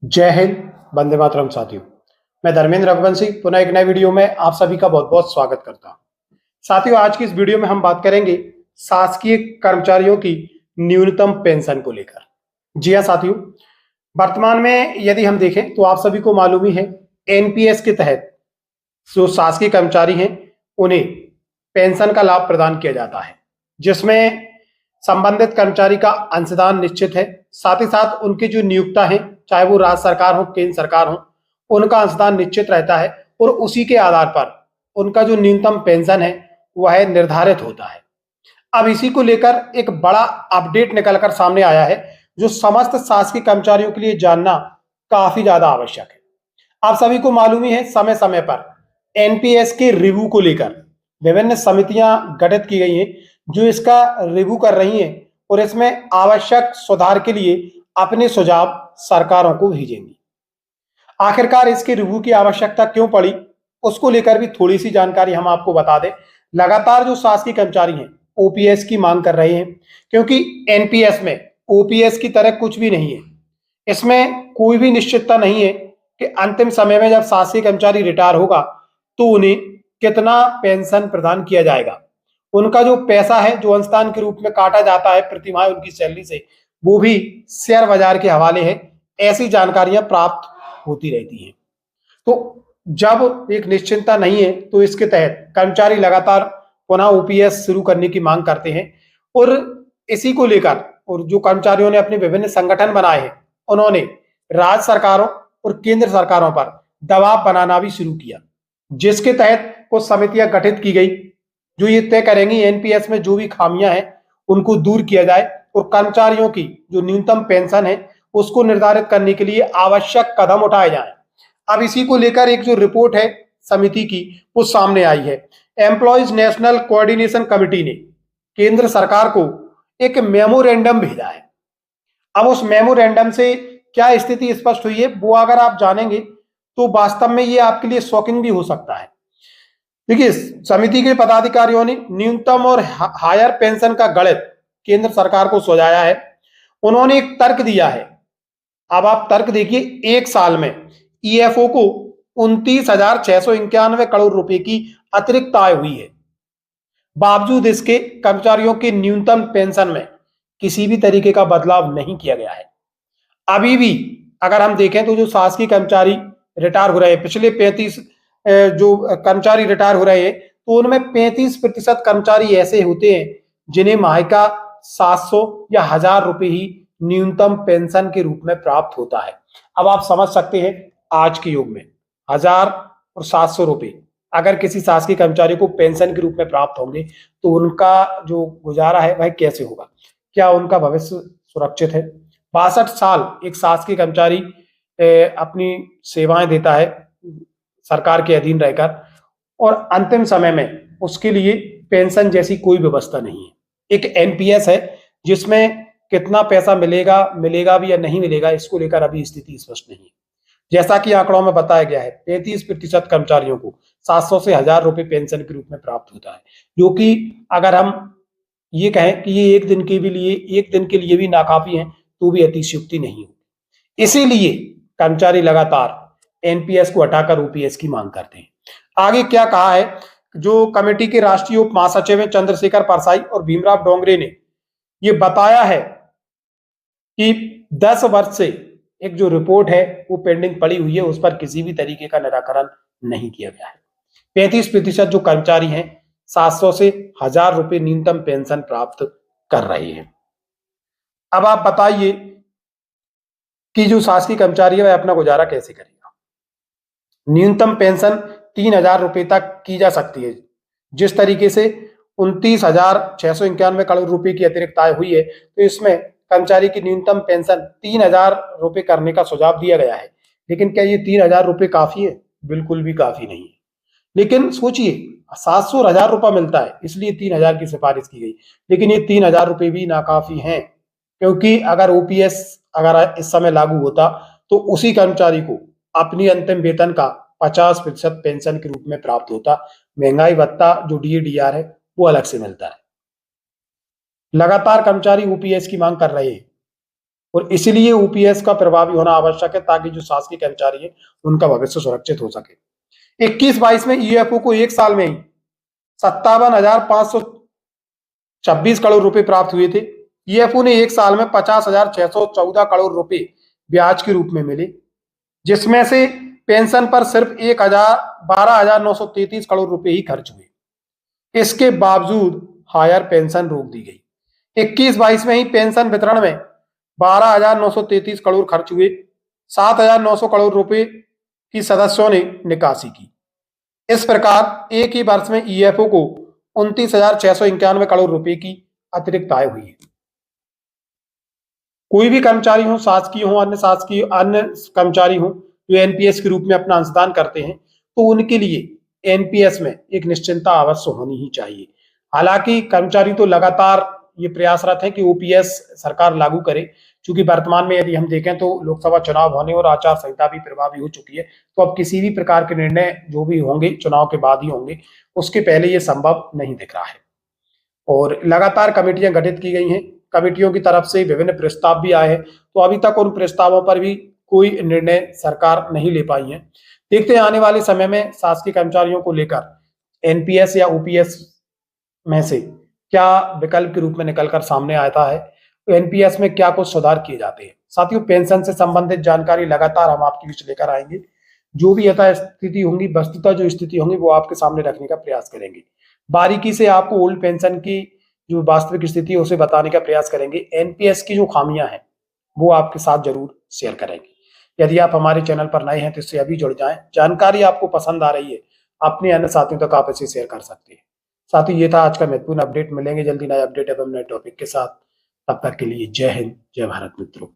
जय हिंद। वंदे मातरम साथियों, मैं धर्मेंद्र रघुवंशी पुनः एक नए वीडियो में आप सभी का बहुत बहुत स्वागत करता हूं। साथियों, आज की इस वीडियो में हम बात करेंगे शासकीय कर्मचारियों की न्यूनतम पेंशन को लेकर। जी हां साथियों, वर्तमान में यदि हम देखें तो आप सभी को मालूम ही है, एनपीएस के तहत जो शासकीय कर्मचारी हैं उन्हें पेंशन का लाभ प्रदान किया जाता है, जिसमें संबंधित कर्मचारी का अंशदान निश्चित है। साथ ही साथ उनकी जो नियोक्ता है, चाहे वो राज्य सरकार हो केंद्र सरकार हो, उनका अंशदान निश्चित रहता है और उसी के आधार पर उनका जो न्यूनतम पेंशन है वह निर्धारित होता है। अब इसी को लेकर एक बड़ा अपडेट निकलकर सामने आया है, जो समस्त शासकीय कर्मचारियों के लिए जानना काफी ज्यादा आवश्यक है। आप सभी को मालूम ही है, समय समय पर एनपीएस के रिव्यू को लेकर विभिन्न समितियां गठित की गई हैं, जो इसका रिव्यू कर रही हैं और इसमें आवश्यक सुधार के लिए अपने सुझाव सरकारों को भेजेंगी। आखिरकार इसके रिव्यू की आवश्यकता क्यों पड़ी, उसको लेकर भी थोड़ी सी जानकारी हम आपको बता दें। लगातार जो शासकीय कर्मचारी हैं ओपीएस की मांग कर रहे हैं, क्योंकि एनपीएस में ओपीएस की तरह कुछ भी नहीं है। इसमें कोई भी निश्चितता नहीं है कि अंतिम समय में जब शासकीय कर्मचारी रिटायर होगा तो उन्हें कितना पेंशन प्रदान किया जाएगा। उनका जो पैसा है, जो अंशदान के रूप में काटा जाता है प्रतिमाह उनकी सैलरी से, वो भी शेयर बाजार के हवाले है। ऐसी जानकारियां प्राप्त होती रहती हैं। तो जब एक निश्चिंतता नहीं है तो इसके तहत कर्मचारी लगातार पुनः ओपीएस शुरू करने की मांग करते हैं और इसी को लेकर और जो कर्मचारियों ने अपने विभिन्न संगठन बनाए हैं, उन्होंने राज्य सरकारों और केंद्र सरकारों पर दबाव बनाना भी शुरू किया, जिसके तहत कुछ समितियां गठित की गई जो ये तय करेंगी एनपीएस में जो भी खामियां हैं उनको दूर किया जाए और कर्मचारियों की जो न्यूनतम पेंशन है उसको निर्धारित करने के लिए आवश्यक कदम उठाए जाएं। अब इसी को लेकर एक जो रिपोर्ट है समिति की वो सामने आई है। एम्प्लॉयज नेशनल कोऑर्डिनेशन कमेटी ने केंद्र सरकार को एक मेमोरेंडम भेजा है। अब उस मेमोरेंडम से क्या स्थिति स्पष्ट हुई है वो अगर आप जानेंगे तो वास्तव में ये आपके लिए शॉकिंग भी हो सकता है। देखिए, समिति के पदाधिकारियों ने न्यूनतम और हायर पेंशन का गणित केंद्र सरकार को सुझाया है। उन्होंने एक तर्क दिया है। अब आप तर्क देखिए, एक साल में ईएफओ को 29,691 करोड़ रुपए की अतिरिक्त आय हुई है। बावजूद इसके कर्मचारियों के न्यूनतम पेंशन में किसी भी तरीके का बदलाव नहीं किया गया है। अभी भी अगर हम देखें तो जो शासकीय कर्मचारी रिटायर हो रहे हैं, पिछले 35 जो कर्मचारी रिटायर हो रहे हैं, तो उनमें 35% कर्मचारी ऐसे होते हैं जिन्हें माह का 700 या 1000 रुपए ही न्यूनतम पेंशन के रूप में प्राप्त होता है। अब आप समझ सकते हैं आज के युग में 1000 और 700 रुपए अगर किसी शासकीय कर्मचारी को पेंशन के रूप में प्राप्त होंगे तो उनका जो गुजारा है वह कैसे होगा, क्या उनका भविष्य सुरक्षित है। 62 साल एक शासकीय कर्मचारी अपनी सेवाएं देता है सरकार के अधीन रहकर, और अंतिम समय में उसके लिए पेंशन जैसी कोई व्यवस्था नहीं है। एक एनपीएस है जिसमें कितना पैसा मिलेगा मिलेगा भी या नहीं मिलेगा, इसको लेकर अभी स्थिति स्पष्ट नहीं है। जैसा कि आंकड़ों में बताया गया है, 33% कर्मचारियों को 700 से 1000 रुपए पेंशन के रूप में प्राप्त होता है, जो कि अगर हम ये कहें कि ये एक दिन के लिए भी नाकाफी है तो भी अतिशयोक्ति नहीं होगी। इसीलिए कर्मचारी लगातार एनपीएस को हटाकर ओपीएस की मांग करते हैं। आगे क्या कहा है, जो कमेटी के राष्ट्रीय उप महासचिव चंद्रशेखर परसाई और भीमराव डोंगरे ने ये बताया है कि 10 वर्ष से एक जो रिपोर्ट है वो पेंडिंग पड़ी हुई है, उस पर किसी भी तरीके का निराकरण नहीं किया गया है। 35% जो कर्मचारी हैं 700 से 1000 रुपए न्यूनतम पेंशन प्राप्त कर रहे हैं। अब आप बताइए कि जो शासकीय कर्मचारी है वह अपना गुजारा कैसे करेगा। न्यूनतम पेंशन 3000 रुपए तक की जा सकती है। जिस तरीके से 29,691 करोड़ रुपए की अतिरिक्त आय हुई है, तो इसमें कर्मचारी की न्यूनतम पेंशन 3000 रुपए करने का सुझाव दिया गया है। लेकिन क्या ये 3000 रुपए काफी है? बिल्कुल भी काफी नहीं है। लेकिन सोचिए, 700 और 1000 रुपया मिलता है, इसलिए 3000 की सिफारिश की गई। लेकिन ये 3000 रुपए भी नाकाफी हैं, क्योंकि अगर ओपीएस अगर इस समय लागू होता तो उसी कर्मचारी को अपनी अंतिम वेतन का 50% पेंशन के रूप में प्राप्त होता। महंगाई भत्ता जो डीए-डीआर है वो अलग से मिलता है। लगातार कर्मचारी ओपीएस की मांग कर रहे हैं। और इसीलिए यूपीएस का प्रभावी होना आवश्यक है ताकि जो शासकीय कर्मचारी है उनका भविष्य सुरक्षित हो सके। 21-22 में ईएफओ को एक साल में ही 57,526 करोड़ रुपए प्राप्त हुए थे। ईएफओ ने एक साल में 50,614 करोड़ रुपए ब्याज के रूप में मिले, जिसमें से पेंशन पर सिर्फ 12,933 करोड़ रुपए ही खर्च हुए। इसके बावजूद हायर पेंशन रोक दी गई। 21-22 में ही पेंशन वितरण में 12,933 करोड़ खर्च हुए। 7,900 करोड़ रुपए की सदस्यों ने निकासी की। इस प्रकार एक ही वर्ष में ईएफओ को 29,691 करोड़ रुपए की अतिरिक्त आय हुई है। कोई भी कर्मचारी हो, शासकीय हो, अन्य कर्मचारी हो जो एनपीएस के रूप में अपना अंशदान करते हैं, तो उनके लिए एनपीएस में एक निश्चिंतता अवश्य होनी ही चाहिए। हालांकि कर्मचारी तो लगातार ये प्रयासरत है कि ओपीएस सरकार लागू करे, क्योंकि वर्तमान में यदि हम देखें तो लोकसभा चुनाव होने और आचार संहिता भी प्रभावी हो चुकी है, तो अब किसी भी प्रकार के निर्णय जो भी होंगे चुनाव के बाद ही होंगे, उसके पहले ये संभव नहीं दिख रहा है। और लगातार कमेटियां गठित की गई हैं, कमेटियों की तरफ से विभिन्न प्रस्ताव भी आए हैं, तो अभी तक उन प्रस्तावों पर भी कोई निर्णय सरकार नहीं ले पाई है। देखते हैं आने वाले समय में शासकीय कर्मचारियों को लेकर एनपीएस या ओपीएस में से क्या विकल्प के रूप में निकलकर सामने आता है, तो एनपीएस में क्या कुछ सुधार किए जाते हैं। साथियों, पेंशन से संबंधित जानकारी लगातार हम आपके बीच लेकर आएंगे। जो भी यथा स्थिति होंगी, वस्तुतः जो स्थिति होंगी वो आपके सामने रखने का प्रयास करेंगे। बारीकी से आपको ओल्ड पेंशन की जो वास्तविक स्थिति है उसे बताने का प्रयास करेंगे। एनपीएस की जो खामियां हैं वो आपके साथ जरूर शेयर करेंगे। यदि आप हमारे चैनल पर नए हैं तो इससे अभी जुड़ जाएं। जानकारी आपको पसंद आ रही है, अपने अन्य साथियों तक आप इसे शेयर कर सकते हैं। साथियों, ये था आज का महत्वपूर्ण अपडेट। मिलेंगे जल्दी नए अपडेट एवं नए टॉपिक के साथ। तब तक के लिए जय हिंद, जय भारत मित्रों।